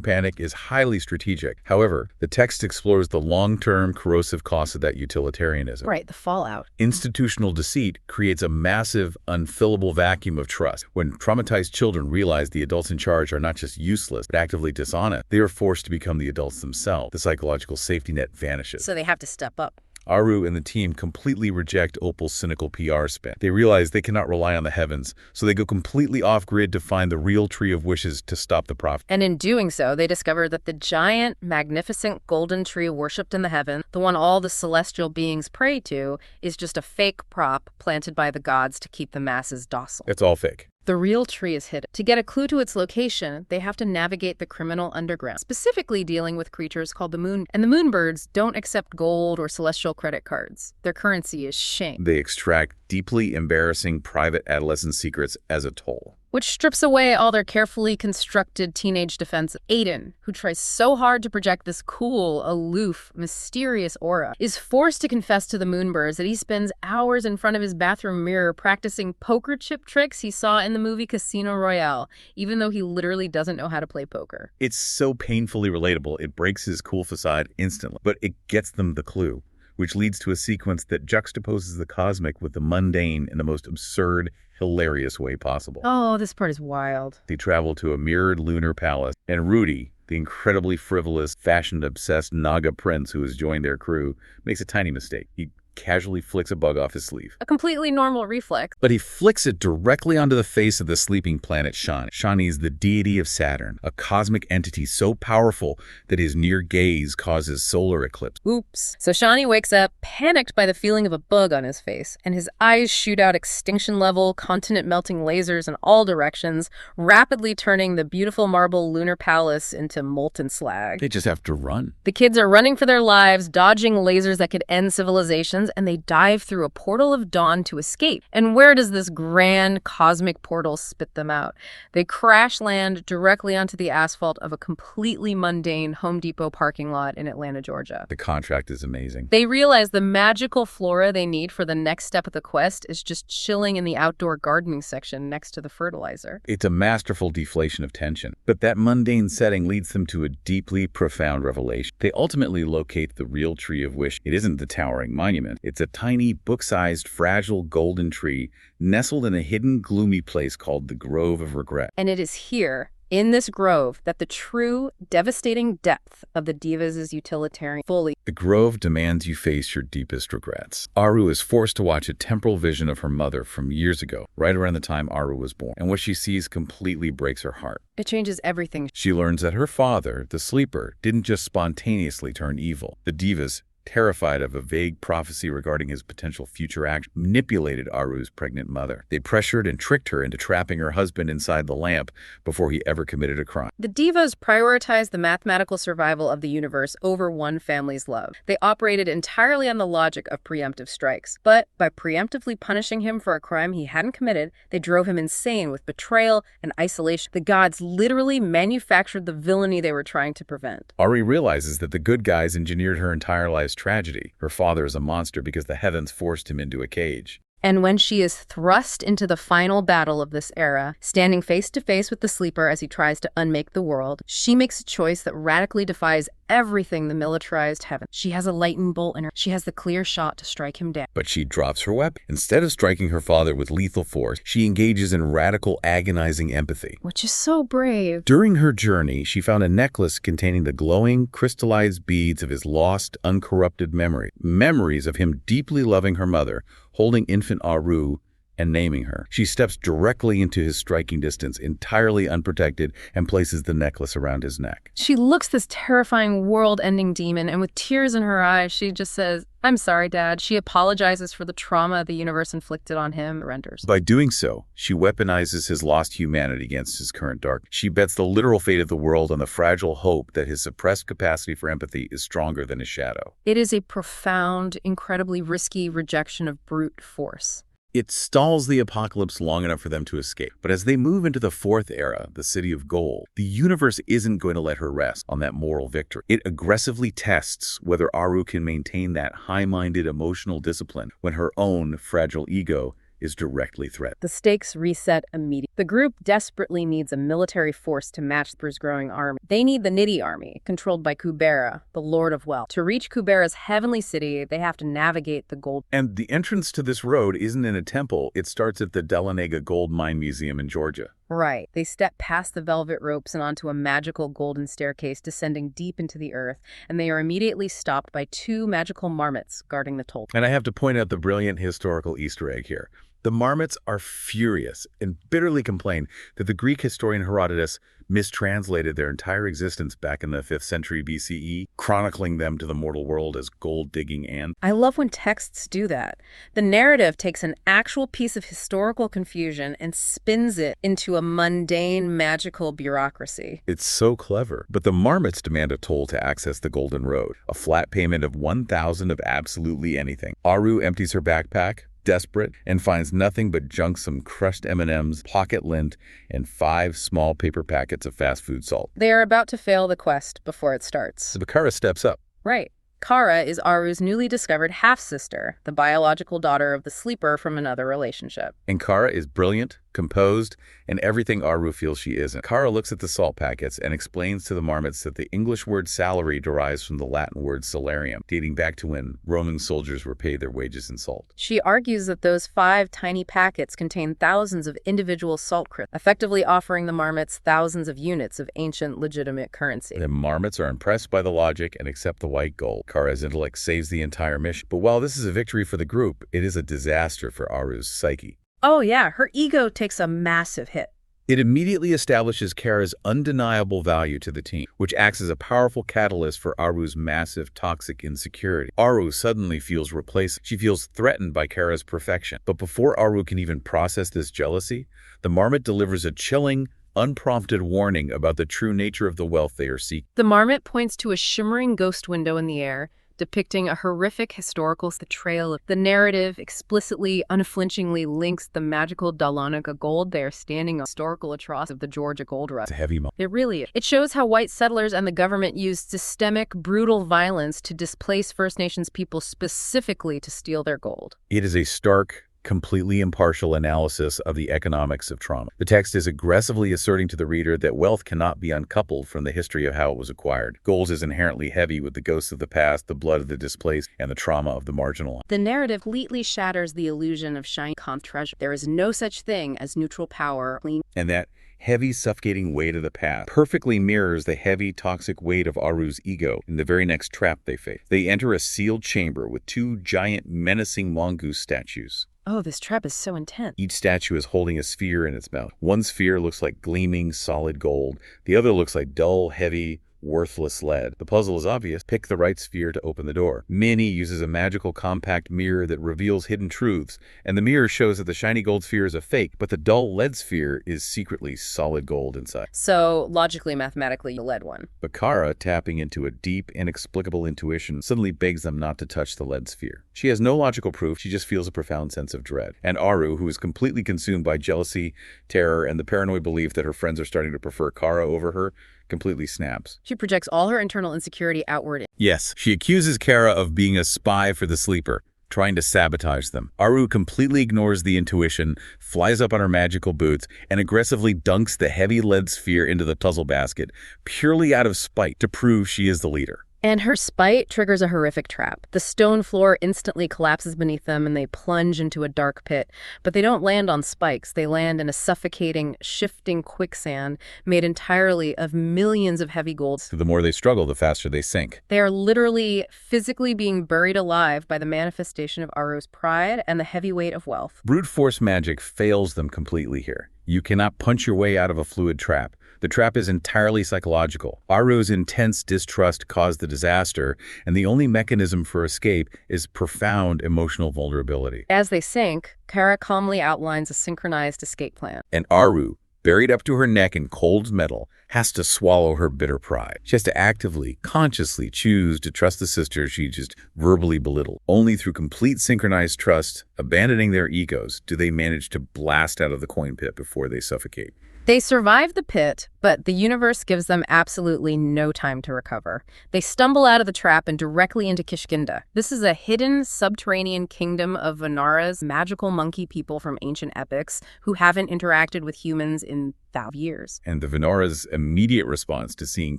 panic is highly strategic. However, the text explores the long-term corrosive costs of that utilitarianism. Right, the fallout. Institutional deceit creates a massive, unfillable vacuum of trust. When traumatized children realize the adults in charge are not just useless, but actively dishonest, they are forced to become the adults themselves. The psychological safety net vanishes. So they have to step up. Aru and the team completely reject Opal's cynical PR spin. They realize they cannot rely on the heavens, so they go completely off-grid to find the real tree of wishes to stop the prophet. And in doing so, they discover that the giant, magnificent golden tree worshipped in the heaven, the one all the celestial beings pray to, is just a fake prop planted by the gods to keep the masses docile. It's all fake. The real tree is hidden. To get a clue to its location, they have to navigate the criminal underground, specifically dealing with creatures called the moon. And the moonbirds don't accept gold or celestial credit cards. Their currency is shame, They extract deeply embarrassing private adolescent secrets as a toll. which strips away all their carefully constructed teenage defense. Aiden, who tries so hard to project this cool, aloof, mysterious aura, is forced to confess to the Moonbirds that he spends hours in front of his bathroom mirror practicing poker chip tricks he saw in the movie Casino Royale, even though he literally doesn't know how to play poker. It's so painfully relatable, it breaks his cool facade instantly, but it gets them the clue, which leads to a sequence that juxtaposes the cosmic with the mundane in the most absurd, hilarious way possible. Oh, this part is wild. They travel to a mirrored lunar palace, and Rudy, the incredibly frivolous, fashion-obsessed Naga prince who has joined their crew, makes a tiny mistake. He casually flicks a bug off his sleeve. A completely normal reflex. But he flicks it directly onto the face of the sleeping planet Shani. Shani is the deity of Saturn, a cosmic entity so powerful that his near gaze causes solar eclipse. Oops. So Shani wakes up, panicked by the feeling of a bug on his face, and his eyes shoot out extinction-level, continent-melting lasers in all directions, rapidly turning the beautiful marble lunar palace into molten slag. They just have to run. The kids are running for their lives, dodging lasers that could end civilizations, and they dive through a portal of dawn to escape. And where does this grand cosmic portal spit them out? They crash land directly onto the asphalt of a completely mundane Home Depot parking lot in Atlanta, Georgia. The contract is amazing. They realize the magical flora they need for the next step of the quest is just chilling in the outdoor gardening section next to the fertilizer. It's a masterful deflation of tension. But that mundane setting leads them to a deeply profound revelation. They ultimately locate the real tree of wish. It isn't the towering monument. It's a tiny, book-sized, fragile golden tree nestled in a hidden, gloomy place called the Grove of Regret. And it is here, in this grove, that the true, devastating depth of the Divas' utilitarian fully. The Grove demands you face your deepest regrets. Aru is forced to watch a temporal vision of her mother from years ago, right around the time Aru was born. And what she sees completely breaks her heart. It changes everything. She learns that her father, the sleeper, didn't just spontaneously turn evil. The Divas, terrified of a vague prophecy regarding his potential future action, manipulated Aru's pregnant mother. They pressured and tricked her into trapping her husband inside the lamp before he ever committed a crime. The Divas prioritized the mathematical survival of the universe over one family's love. They operated entirely on the logic of preemptive strikes. But by preemptively punishing him for a crime he hadn't committed, they drove him insane with betrayal and isolation. The gods literally manufactured the villainy they were trying to prevent. Ari realizes that the good guys engineered her entire life's tragedy. Her father is a monster because the heavens forced him into a cage. And when she is thrust into the final battle of this era, standing face to face with the sleeper as he tries to unmake the world, she makes a choice that radically defies everything the militarized heaven. She has a lightning bolt in her. She has the clear shot to strike him down. But she drops her weapon. Instead of striking her father with lethal force, she engages in radical, agonizing empathy. Which is so brave. During her journey, she found a necklace containing the glowing, crystallized beads of his lost, uncorrupted memory. Memories of him deeply loving her mother, holding infant Aru, and naming her. She steps directly into his striking distance, entirely unprotected, and places the necklace around his neck. She looks this terrifying world-ending demon, and with tears in her eyes, she just says, "I'm sorry, Dad." She apologizes for the trauma the universe inflicted on him, renders. By doing so, she weaponizes his lost humanity against his current dark. She bets the literal fate of the world on the fragile hope that his suppressed capacity for empathy is stronger than his shadow. It is a profound, incredibly risky rejection of brute force. It stalls the apocalypse long enough for them to escape. But as they move into the fourth era, the City of Gold, the universe isn't going to let her rest on that moral victory. It aggressively tests whether Aru can maintain that high-minded emotional discipline when her own fragile ego is directly threatened. The stakes reset immediately. The group desperately needs a military force to match Thr's growing army. They need the Nidhi army, controlled by Kubera, the Lord of Wealth. To reach Kubera's heavenly city, they have to navigate the gold. And the entrance to this road isn't in a temple. It starts at the Dahlonega Gold Mine Museum in Georgia. Right. They step past the velvet ropes and onto a magical golden staircase descending deep into the earth, and they are immediately stopped by two magical marmots guarding the toll. And I have to point out the brilliant historical Easter egg here. The marmots are furious and bitterly complain that the Greek historian Herodotus mistranslated their entire existence back in the 5th century BCE, chronicling them to the mortal world as gold-digging ants. I love when texts do that. The narrative takes an actual piece of historical confusion and spins it into a mundane, magical bureaucracy. It's so clever. But the marmots demand a toll to access the Golden Road, a flat payment of 1,000 of absolutely anything. Aru empties her backpack, desperate, and finds nothing but junk, some crushed M&Ms, pocket lint, and 5 small paper packets of fast food salt. They are about to fail the quest before it starts. Bakara steps up. Right. Kara is Aru's newly discovered half-sister, the biological daughter of the sleeper from another relationship. And Kara is brilliant, composed, and everything Aru feels she isn't. Kara looks at the salt packets and explains to the marmots that the English word salary derives from the Latin word salarium, dating back to when Roman soldiers were paid their wages in salt. She argues that those 5 tiny packets contain thousands of individual salt crisps, effectively offering the marmots thousands of units of ancient legitimate currency. The marmots are impressed by the logic and accept the white gold. Kara's intellect saves the entire mission. But while this is a victory for the group, it is a disaster for Aru's psyche. Oh yeah, her ego takes a massive hit. It immediately establishes Kara's undeniable value to the team, which acts as a powerful catalyst for Aru's massive toxic insecurity. Aru suddenly feels replaced. She feels threatened by Kara's perfection. But before Aru can even process this jealousy, the marmot delivers a chilling, unprompted warning about the true nature of the wealth they are seeking. The marmot points to a shimmering ghost window in the air, depicting a horrific historical betrayal. The narrative explicitly, unflinchingly links the magical Dahlonega gold they are standing on historical atrocity of the Georgia gold rush. It's a heavy moment. It really is. It shows how white settlers and the government used systemic, brutal violence to displace First Nations people specifically to steal their gold. It is a stark, completely impartial analysis of the economics of trauma. The text is aggressively asserting to the reader that wealth cannot be uncoupled from the history of how it was acquired. Gold is inherently heavy with the ghosts of the past, the blood of the displaced, and the trauma of the marginalized. The narrative completely shatters the illusion of shiny treasure. There is no such thing as neutral power. And that heavy, suffocating weight of the past perfectly mirrors the heavy, toxic weight of Aru's ego in the very next trap they face. They enter a sealed chamber with 2 giant, menacing mongoose statues. Oh, this trap is so intense. Each statue is holding a sphere in its mouth. One sphere looks like gleaming, solid gold. The other looks like dull, heavy, worthless lead. The puzzle is obvious. Pick the right sphere to open the door. Minnie uses a magical compact mirror that reveals hidden truths, and the mirror shows that the shiny gold sphere is a fake, but the dull lead sphere is secretly solid gold inside. So, logically, mathematically, the lead one. But Kara, tapping into a deep, inexplicable intuition, suddenly begs them not to touch the lead sphere. She has no logical proof, she just feels a profound sense of dread. And Aru, who is completely consumed by jealousy, terror, and the paranoid belief that her friends are starting to prefer Kara over her, completely snaps. She projects all her internal insecurity outward. Yes, she accuses Kara of being a spy for the sleeper, trying to sabotage them. Aru completely ignores the intuition, flies up on her magical boots, and aggressively dunks the heavy lead sphere into the tussle basket, purely out of spite to prove she is the leader. And her spite triggers a horrific trap. The stone floor instantly collapses beneath them and they plunge into a dark pit. But they don't land on spikes. They land in a suffocating, shifting quicksand made entirely of millions of heavy golds. The more they struggle, the faster they sink. They are literally physically being buried alive by the manifestation of Aru's pride and the heavy weight of wealth. Brute force magic fails them completely here. You cannot punch your way out of a fluid trap. The trap is entirely psychological. Aru's intense distrust caused the disaster, and the only mechanism for escape is profound emotional vulnerability. As they sink, Kara calmly outlines a synchronized escape plan. And Aru, buried up to her neck in cold metal, has to swallow her bitter pride. She has to actively, consciously choose to trust the sister she just verbally belittled. Only through complete synchronized trust, abandoning their egos, do they manage to blast out of the coin pit before they suffocate. They survive the pit, but the universe gives them absolutely no time to recover. They stumble out of the trap and directly into Kishkinda. This is a hidden subterranean kingdom of Vanara's magical monkey people from ancient epics who haven't interacted with humans in thousands of years. And the Vanara's immediate response to seeing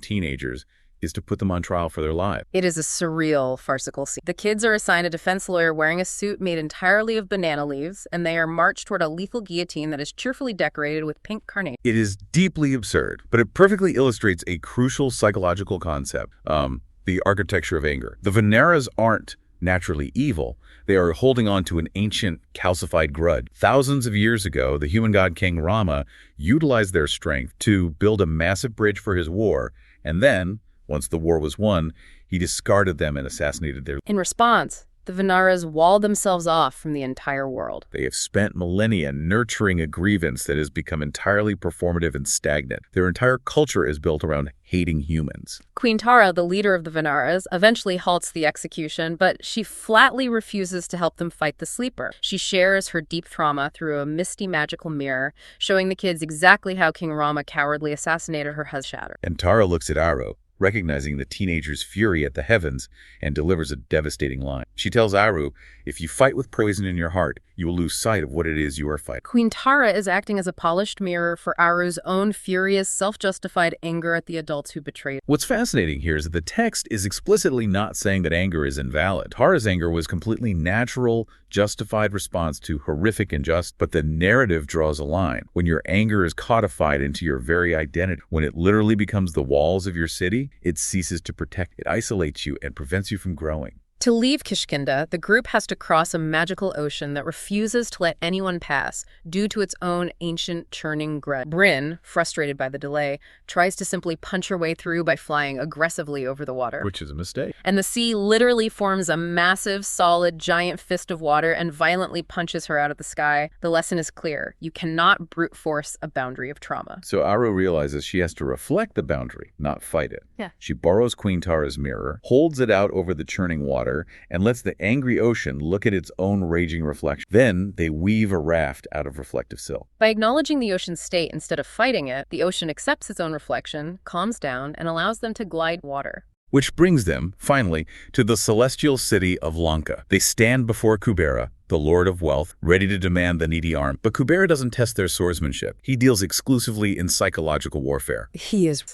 teenagers is to put them on trial for their lives. It is a surreal, farcical scene. The kids are assigned a defense lawyer wearing a suit made entirely of banana leaves, and they are marched toward a lethal guillotine that is cheerfully decorated with pink carnation. It is deeply absurd, but it perfectly illustrates a crucial psychological concept, the architecture of anger. The Vanaras aren't naturally evil. They are holding on to an ancient, calcified grudge. Thousands of years ago, the human god King Rama utilized their strength to build a massive bridge for his war, and then, once the war was won, he discarded them and assassinated their... In response, the Vanaras walled themselves off from the entire world. They have spent millennia nurturing a grievance that has become entirely performative and stagnant. Their entire culture is built around hating humans. Queen Tara, the leader of the Vanaras, eventually halts the execution, but she flatly refuses to help them fight the sleeper. She shares her deep trauma through a misty magical mirror, showing the kids exactly how King Rama cowardly assassinated her husband. And Tara looks at Aru, recognizing the teenager's fury at the heavens, and delivers a devastating line. She tells Aru, if you fight with poison in your heart, you will lose sight of what it is you are fighting. Queen Tara is acting as a polished mirror for Aru's own furious, self-justified anger at the adults who betrayed. What's fascinating here is that the text is explicitly not saying that anger is invalid. Tara's anger was completely natural, justified response to horrific injustice, but the narrative draws a line. When your anger is codified into your very identity, when it literally becomes the walls of your city, it ceases to protect. It isolates you and prevents you from growing. To leave Kishkinda, the group has to cross a magical ocean that refuses to let anyone pass due to its own ancient churning grudge. Bryn, frustrated by the delay, tries to simply punch her way through by flying aggressively over the water. Which is a mistake. And the sea literally forms a massive, solid, giant fist of water and violently punches her out of the sky. The lesson is clear. You cannot brute force a boundary of trauma. So Aru realizes she has to reflect the boundary, not fight it. Yeah. She borrows Queen Tara's mirror, holds it out over the churning water, and lets the angry ocean look at its own raging reflection. Then they weave a raft out of reflective silk. By acknowledging the ocean's state instead of fighting it, the ocean accepts its own reflection, calms down, and allows them to glide water. Which brings them, finally, to the celestial city of Lanka. They stand before Kubera, the Lord of Wealth, ready to demand the needy arm. But Kubera doesn't test their swordsmanship. He deals exclusively in psychological warfare.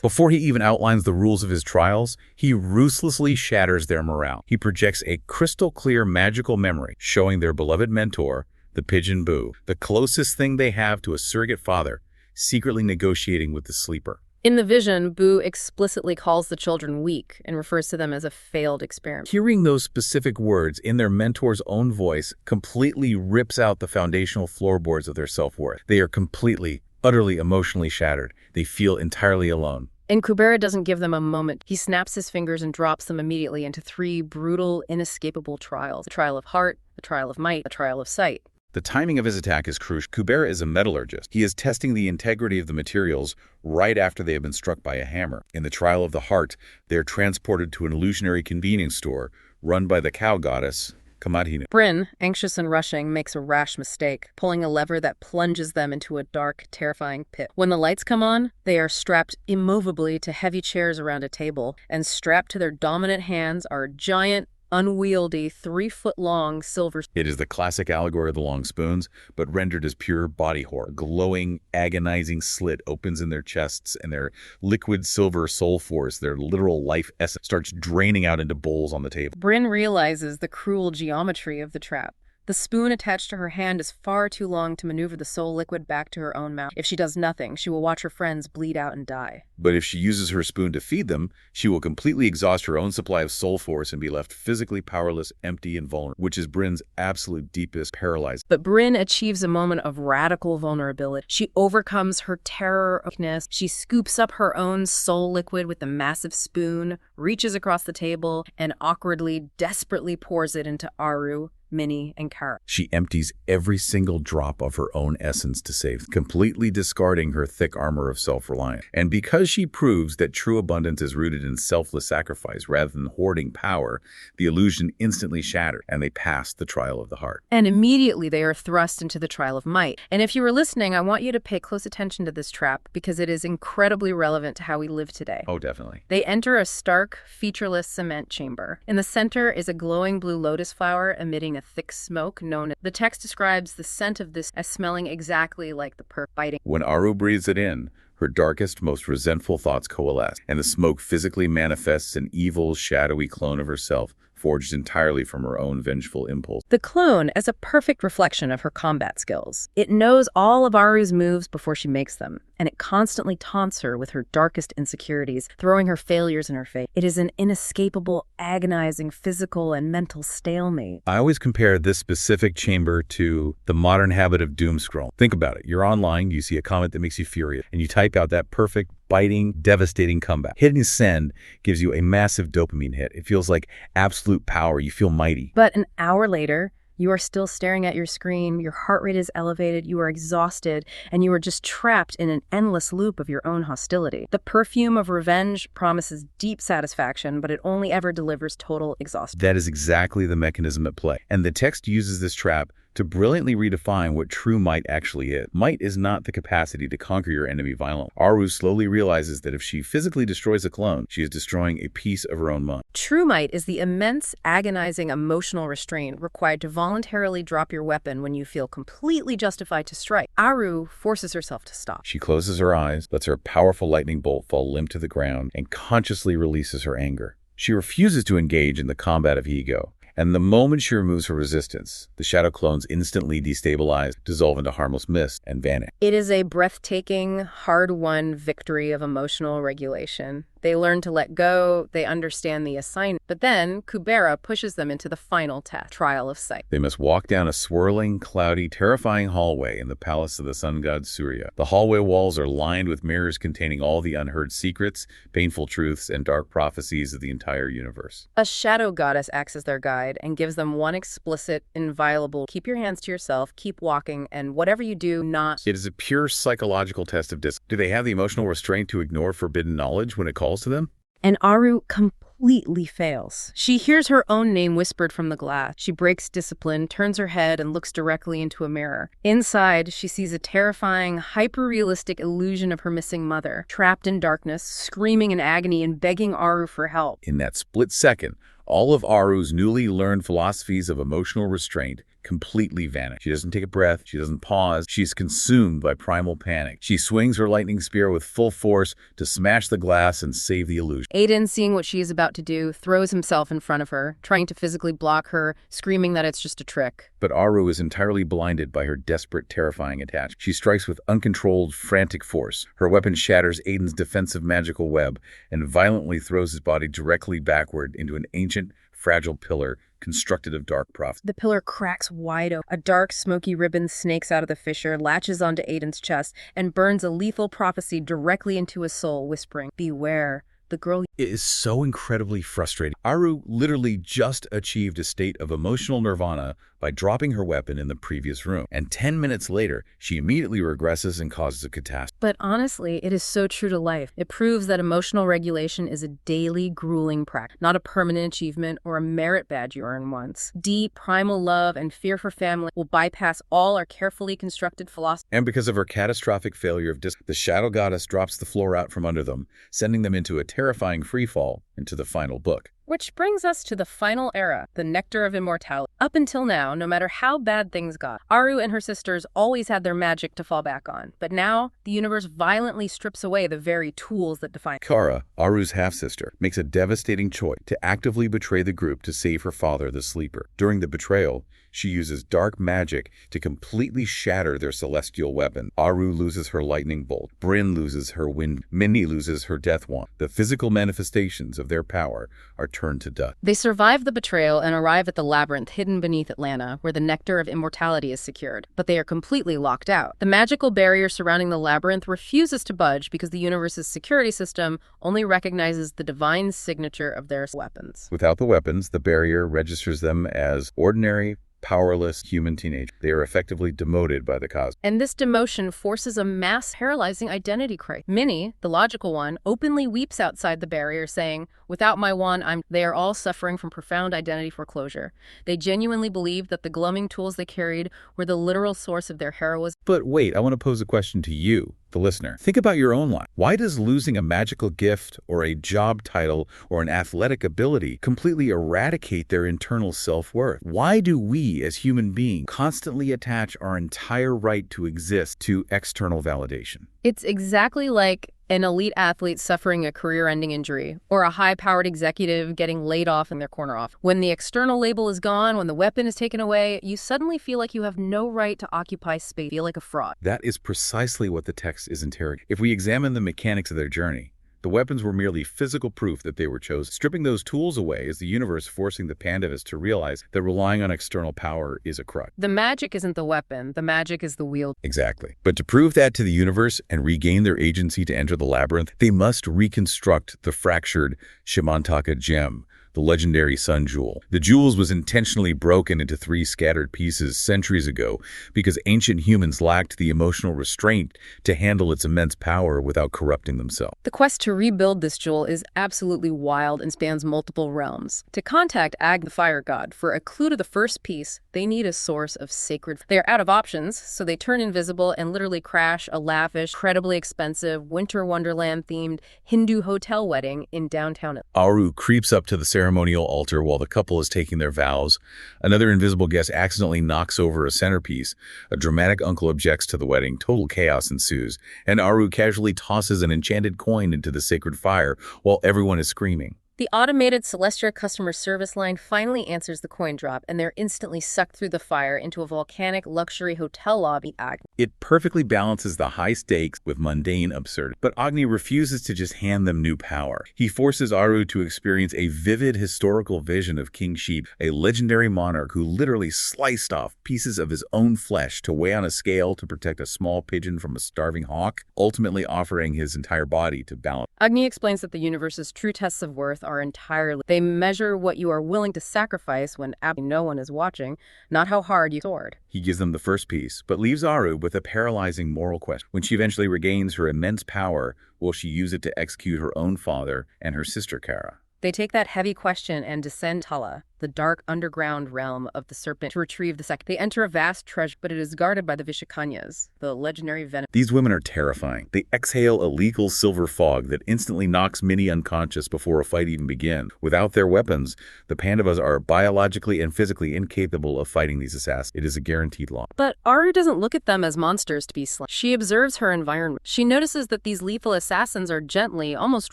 Before he even outlines the rules of his trials, he ruthlessly shatters their morale. He projects a crystal-clear magical memory, showing their beloved mentor, the pigeon Boo, the closest thing they have to a surrogate father, secretly negotiating with the sleeper. In the vision, Boo explicitly calls the children weak and refers to them as a failed experiment. Hearing those specific words in their mentor's own voice completely rips out the foundational floorboards of their self-worth. They are completely, utterly emotionally shattered. They feel entirely alone. And Kubera doesn't give them a moment. He snaps his fingers and drops them immediately into 3 brutal, inescapable trials. The trial of heart, the trial of might, the trial of sight. The timing of his attack is crucial. Kubera is a metallurgist. He is testing the integrity of the materials right after they have been struck by a hammer. In the trial of the heart, they are transported to an illusionary convenience store run by the cow goddess, Kamadhinu. Bryn, anxious and rushing, makes a rash mistake, pulling a lever that plunges them into a dark, terrifying pit. When the lights come on, they are strapped immovably to heavy chairs around a table, and strapped to their dominant hands are giant, unwieldy, 3-foot-long silver... It is the classic allegory of the long spoons, but rendered as pure body horror. A glowing, agonizing slit opens in their chests, and their liquid silver soul force, their literal life essence, starts draining out into bowls on the table. Bryn realizes the cruel geometry of the trap. The spoon attached to her hand is far too long to maneuver the soul liquid back to her own mouth. If she does nothing, she will watch her friends bleed out and die. But if she uses her spoon to feed them, she will completely exhaust her own supply of soul force and be left physically powerless, empty, and vulnerable, which is Bryn's absolute deepest paralyzed. But Bryn achieves a moment of radical vulnerability. She overcomes her terror of weakness. She scoops up her own soul liquid with the massive spoon, reaches across the table, and awkwardly, desperately pours it into Aru, Minnie, and Kara. She empties every single drop of her own essence to save, completely discarding her thick armor of self-reliance. And because she proves that true abundance is rooted in selfless sacrifice rather than hoarding power, the illusion instantly shatters, and they pass the trial of the heart. And immediately they are thrust into the trial of might. And if you were listening, I want you to pay close attention to this trap because it is incredibly relevant to how we live today. Oh, definitely. They enter a stark, featureless cement chamber. In the center is a glowing blue lotus flower emitting a thick smoke known as... The text describes the scent of this as smelling exactly like the biting. When Aru breathes it in, her darkest, most resentful thoughts coalesce, and the smoke physically manifests an evil, shadowy clone of herself, forged entirely from her own vengeful impulse. The clone is a perfect reflection of her combat skills. It knows all of Aru's moves before she makes them, and it constantly taunts her with her darkest insecurities, throwing her failures in her face. It is an inescapable, agonizing physical and mental stalemate. I always compare this specific chamber to the modern habit of doom scroll. Think about it. You're online, you see a comment that makes you furious, and you type out that perfect, biting, devastating comeback. Hitting send gives you a massive dopamine hit. It feels like absolute power. You feel mighty. But an hour later, you are still staring at your screen, your heart rate is elevated, you are exhausted, and you are just trapped in an endless loop of your own hostility. The perfume of revenge promises deep satisfaction, but it only ever delivers total exhaustion. That is exactly the mechanism at play. And the text uses this trap to brilliantly redefine what true might actually is. Might is not the capacity to conquer your enemy violently. Aru slowly realizes that if she physically destroys a clone, she is destroying a piece of her own mind. True might is the immense, agonizing emotional restraint required to voluntarily drop your weapon when you feel completely justified to strike. Aru forces herself to stop. She closes her eyes, lets her powerful lightning bolt fall limp to the ground, and consciously releases her anger. She refuses to engage in the combat of ego. And the moment she removes her resistance, the shadow clones instantly destabilize, dissolve into harmless mist, and vanish. It is a breathtaking, hard-won victory of emotional regulation. They learn to let go, they understand the assignment. But then, Kubera pushes them into the final test, trial of sight. They must walk down a swirling, cloudy, terrifying hallway in the palace of the sun god Surya. The hallway walls are lined with mirrors containing all the unheard secrets, painful truths, and dark prophecies of the entire universe. A shadow goddess acts as their guide and gives them one explicit, inviolable, keep your hands to yourself, keep walking, and whatever you do, not... It is a pure psychological test of discipline. Do they have the emotional restraint to ignore forbidden knowledge when it calls to them? And Aru completely fails. She hears her own name whispered from the glass. She breaks discipline, turns her head, and looks directly into a mirror. Inside, she sees a terrifying, hyper-realistic illusion of her missing mother, trapped in darkness, screaming in agony and begging Aru for help. In that split second, all of Aru's newly learned philosophies of emotional restraint completely vanish. She doesn't take a breath. She doesn't pause. She's consumed by primal panic. She swings her lightning spear with full force to smash the glass and save the illusion. Aiden, seeing what she is about to do, throws himself in front of her, trying to physically block her, screaming that it's just a trick. But Aru is entirely blinded by her desperate, terrifying attachment. She strikes with uncontrolled, frantic force. Her weapon shatters Aiden's defensive magical web and violently throws his body directly backward into an ancient, fragile pillar constructed of dark prophecy. The pillar cracks wide open. A dark, smoky ribbon snakes out of the fissure, latches onto Aiden's chest, and burns a lethal prophecy directly into his soul, whispering, "Beware, the girl..." It is so incredibly frustrating. Aru literally just achieved a state of emotional nirvana by dropping her weapon in the previous room. And 10 minutes later, she immediately regresses and causes a catastrophe. But honestly, it is so true to life. It proves that emotional regulation is a daily, grueling practice, not a permanent achievement or a merit badge you earn once. Deep, primal love and fear for family will bypass all our carefully constructed philosophy. And because of her catastrophic failure of the shadow goddess drops the floor out from under them, sending them into a terrifying freefall into the final book. Which brings us to the final era, the nectar of immortality. Up until now, no matter how bad things got, Aru and her sisters always had their magic to fall back on. But now, the universe violently strips away the very tools that define Kara, Aru's half-sister, makes a devastating choice to actively betray the group to save her father, the Sleeper. During the betrayal, she uses dark magic to completely shatter their celestial weapon. Aru loses her lightning bolt. Bryn loses her wind. Minnie loses her death wand. The physical manifestations of their power are turned to dust. They survive the betrayal and arrive at the labyrinth hidden beneath Atlanta, where the nectar of immortality is secured. But they are completely locked out. The magical barrier surrounding the labyrinth refuses to budge because the universe's security system only recognizes the divine signature of their weapons. Without the weapons, the barrier registers them as ordinary, powerless human teenager. They are effectively demoted by the cosmos. And this demotion forces a mass paralyzing identity crisis. Minnie, the logical one, openly weeps outside the barrier, saying, "Without my wand, They are all suffering from profound identity foreclosure. They genuinely believed that the glumming tools they carried were the literal source of their heroism." But wait, I want to pose a question to you, the listener. Think about your own life. Why does losing a magical gift or a job title or an athletic ability completely eradicate their internal self-worth? Why do we, as human beings, constantly attach our entire right to exist to external validation? It's exactly like an elite athlete suffering a career-ending injury, or a high-powered executive getting laid off in their corner office. When the external label is gone, when the weapon is taken away, you suddenly feel like you have no right to occupy space, feel like a fraud. That is precisely what the text is interrogating. If we examine the mechanics of their journey, the weapons were merely physical proof that they were chosen. Stripping those tools away is the universe forcing the Pandavas to realize that relying on external power is a crutch. The magic isn't the weapon, the magic is the wield. Exactly. But to prove that to the universe and regain their agency to enter the labyrinth, they must reconstruct the fractured Shimantaka gem, the legendary sun jewel. The jewel was intentionally broken into 3 scattered pieces centuries ago because ancient humans lacked the emotional restraint to handle its immense power without corrupting themselves. The quest to rebuild this jewel is absolutely wild and spans multiple realms. To contact Ag, the fire god, for a clue to the first piece, they need a source of sacred. They are out of options, so they turn invisible and literally crash a lavish, incredibly expensive, winter wonderland-themed Hindu hotel wedding in downtown. Aru creeps up to the ceremonial altar while the couple is taking their vows. Another invisible guest accidentally knocks over a centerpiece. A dramatic uncle objects to the wedding. Total chaos ensues, and Aru casually tosses an enchanted coin into the sacred fire while everyone is screaming. The automated Celestia customer service line finally answers the coin drop, and they're instantly sucked through the fire into a volcanic luxury hotel lobby. It perfectly balances the high stakes with mundane absurdity. But Agni refuses to just hand them new power. He forces Aru to experience a vivid historical vision of King Sheep, a legendary monarch who literally sliced off pieces of his own flesh to weigh on a scale to protect a small pigeon from a starving hawk, ultimately offering his entire body to balance. Agni explains that the universe's true tests of worth are entirely. They measure what you are willing to sacrifice when absolutely no one is watching, not how hard you soared. He gives them the first piece, but leaves Aru with a paralyzing moral question. When she eventually regains her immense power, will she use it to execute her own father and her sister Kara? They take that heavy question and descend Tala, the dark underground realm of the serpent, to retrieve the second. They enter a vast treasure, but it is guarded by the Vishakanyas, the legendary venom. These women are terrifying. They exhale a lethal silver fog that instantly knocks Minnie unconscious before a fight even begins. Without their weapons, the Pandavas are biologically and physically incapable of fighting these assassins. It is a guaranteed loss. But Aru doesn't look at them as monsters to be slain. She observes her environment. She notices that these lethal assassins are gently, almost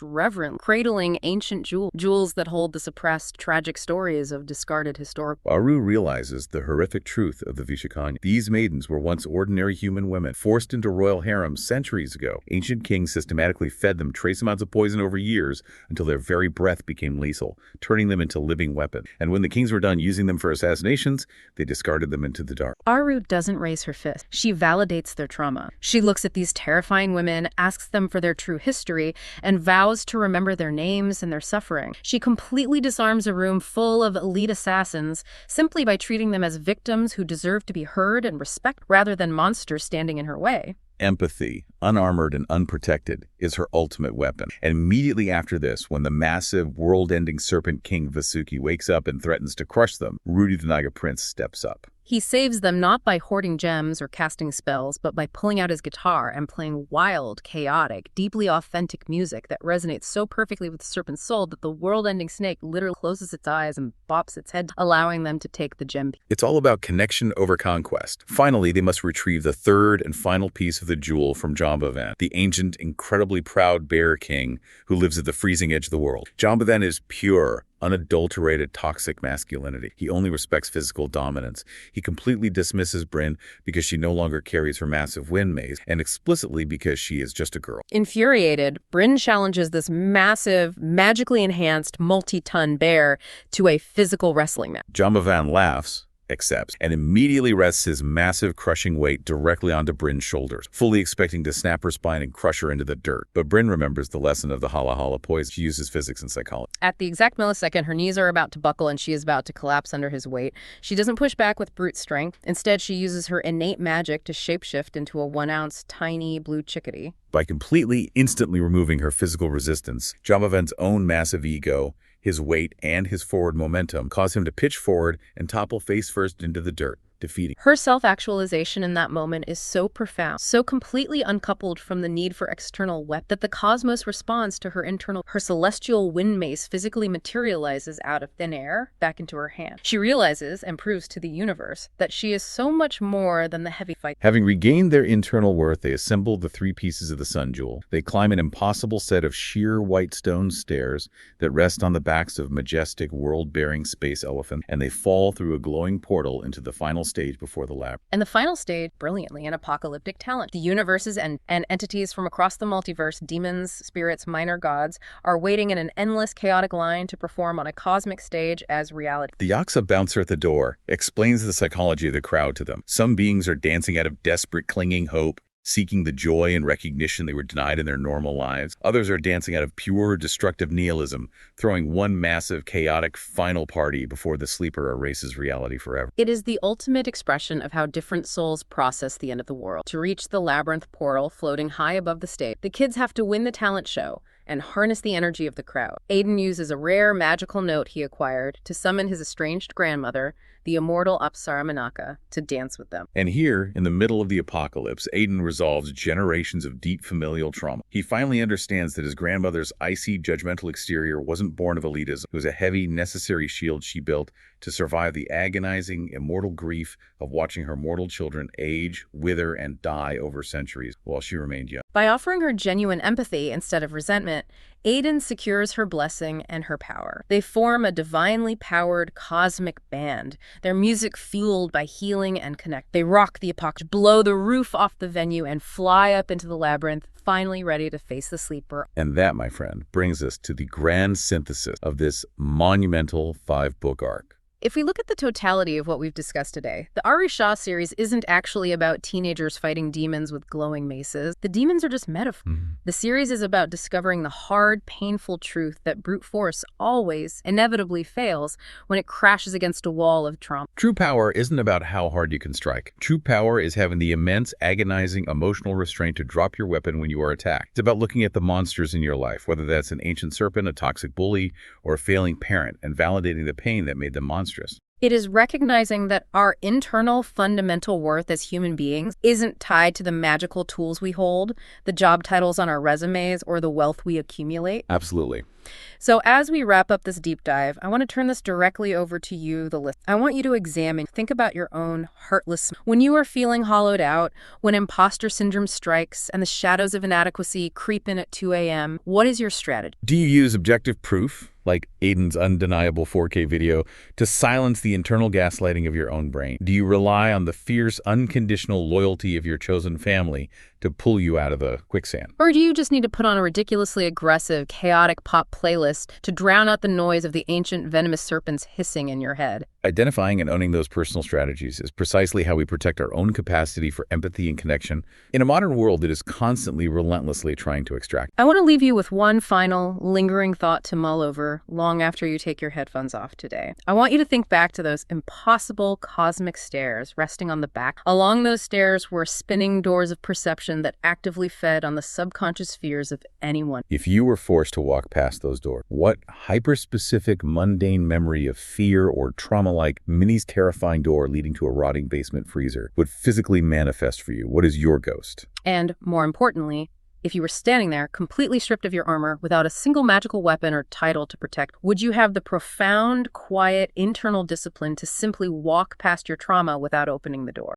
reverent, cradling ancient jewels that hold the suppressed, tragic stories of discarded historical. Aru realizes the horrific truth of the Vishakanya. These maidens were once ordinary human women, forced into royal harems centuries ago. Ancient kings systematically fed them trace amounts of poison over years until their very breath became lethal, turning them into living weapons. And when the kings were done using them for assassinations, they discarded them into the dark. Aru doesn't raise her fist. She validates their trauma. She looks at these terrifying women, asks them for their true history, and vows to remember their names and their suffering. She completely disarms a room full of elite assassins simply by treating them as victims who deserve to be heard and respected rather than monsters standing in her way. Empathy, unarmored and unprotected, is her ultimate weapon. And immediately after this, when the massive, world-ending serpent king Vasuki wakes up and threatens to crush them, Rudy the Naga Prince steps up. He saves them not by hoarding gems or casting spells, but by pulling out his guitar and playing wild, chaotic, deeply authentic music that resonates so perfectly with the serpent's soul that the world-ending snake literally closes its eyes and bops its head, allowing them to take the gem. It's all about connection over conquest. Finally, they must retrieve the third and final piece of the jewel from Jambavan, the ancient, incredibly proud bear king who lives at the freezing edge of the world. Jambavan is pure, unadulterated toxic masculinity. He only respects physical dominance. He completely dismisses Bryn because she no longer carries her massive wind mace, and explicitly because she is just a girl. Infuriated, Bryn challenges this massive, magically enhanced, multi-ton bear to a physical wrestling match. Jambavan laughs, accepts, and immediately rests his massive crushing weight directly onto Bryn's shoulders, fully expecting to snap her spine and crush her into the dirt. But Bryn remembers the lesson of the hala hala poison. She uses physics and psychology. At the exact millisecond, her knees are about to buckle and she is about to collapse under his weight. She doesn't push back with brute strength. Instead, she uses her innate magic to shapeshift into a 1-ounce tiny blue chickadee. By completely, instantly removing her physical resistance, Jamaven's own massive ego, his weight, and his forward momentum cause him to pitch forward and topple face first into the dirt, defeating. Her self-actualization in that moment is so profound, so completely uncoupled from the need for external weapons, that the cosmos responds to her internal. Her celestial wind mace physically materializes out of thin air back into her hand. She realizes and proves to the universe that she is so much more than the heavy fight. Having regained their internal worth, they assemble the 3 pieces of the sun jewel. They climb an impossible set of sheer white stone stairs that rest on the backs of majestic, world-bearing space elephants, and they fall through a glowing portal into the final stage before the lab. And the final stage, brilliantly, an apocalyptic talent. The universes and entities from across the multiverse, demons, spirits, minor gods, are waiting in an endless, chaotic line to perform on a cosmic stage as reality. The Yaksa bouncer at the door explains the psychology of the crowd to them. Some beings are dancing out of desperate, clinging hope, seeking the joy and recognition they were denied in their normal lives. Others are dancing out of pure, destructive nihilism, throwing one massive, chaotic final party before the sleeper erases reality forever. It is the ultimate expression of how different souls process the end of the world. To reach the labyrinth portal floating high above the stage, the kids have to win the talent show and harness the energy of the crowd. Aiden uses a rare magical note he acquired to summon his estranged grandmother, the immortal Apsara Manaka, to dance with them. And here, in the middle of the apocalypse, Aiden resolves generations of deep familial trauma. He finally understands that his grandmother's icy, judgmental exterior wasn't born of elitism. It was a heavy, necessary shield she built to survive the agonizing, immortal grief of watching her mortal children age, wither, and die over centuries while she remained young. By offering her genuine empathy instead of resentment, Aiden secures her blessing and her power. They form a divinely powered cosmic band, their music fueled by healing and connect. They rock the apocalypse, blow the roof off the venue, and fly up into the labyrinth, finally ready to face the sleeper. And that, my friend, brings us to the grand synthesis of this monumental 5-book arc. If we look at the totality of what we've discussed today, the Aru Shah series isn't actually about teenagers fighting demons with glowing maces. The demons are just metaphors. The series is about discovering the hard, painful truth that brute force always, inevitably fails when it crashes against a wall of trauma. True power isn't about how hard you can strike. True power is having the immense, agonizing, emotional restraint to drop your weapon when you are attacked. It's about looking at the monsters in your life, whether that's an ancient serpent, a toxic bully, or a failing parent, and validating the pain that made them monstrous. It is recognizing that our internal fundamental worth as human beings isn't tied to the magical tools we hold, the job titles on our resumes, or the wealth we accumulate. Absolutely. So as we wrap up this deep dive, I want to turn this directly over to you, the listener. I want you to think about your own heartless. When you are feeling hollowed out, when imposter syndrome strikes and the shadows of inadequacy creep in at 2 a.m., what is your strategy? Do you use objective proof, like Aiden's undeniable 4K video, to silence the internal gaslighting of your own brain? Do you rely on the fierce, unconditional loyalty of your chosen family to pull you out of the quicksand? Or do you just need to put on a ridiculously aggressive, chaotic pop playlist to drown out the noise of the ancient venomous serpents hissing in your head? Identifying and owning those personal strategies is precisely how we protect our own capacity for empathy and connection in a modern world that is constantly, relentlessly trying to extract. I want to leave you with one final, lingering thought to mull over long after you take your headphones off today. I want you to think back to those impossible cosmic stairs resting on the back. Along those stairs were spinning doors of perception that actively fed on the subconscious fears of anyone. If you were forced to walk past those doors, what hyper-specific, mundane memory of fear or trauma like Minnie's terrifying door leading to a rotting basement freezer would physically manifest for you? What is your ghost? And more importantly, if you were standing there, completely stripped of your armor, without a single magical weapon or title to protect, would you have the profound, quiet, internal discipline to simply walk past your trauma without opening the door?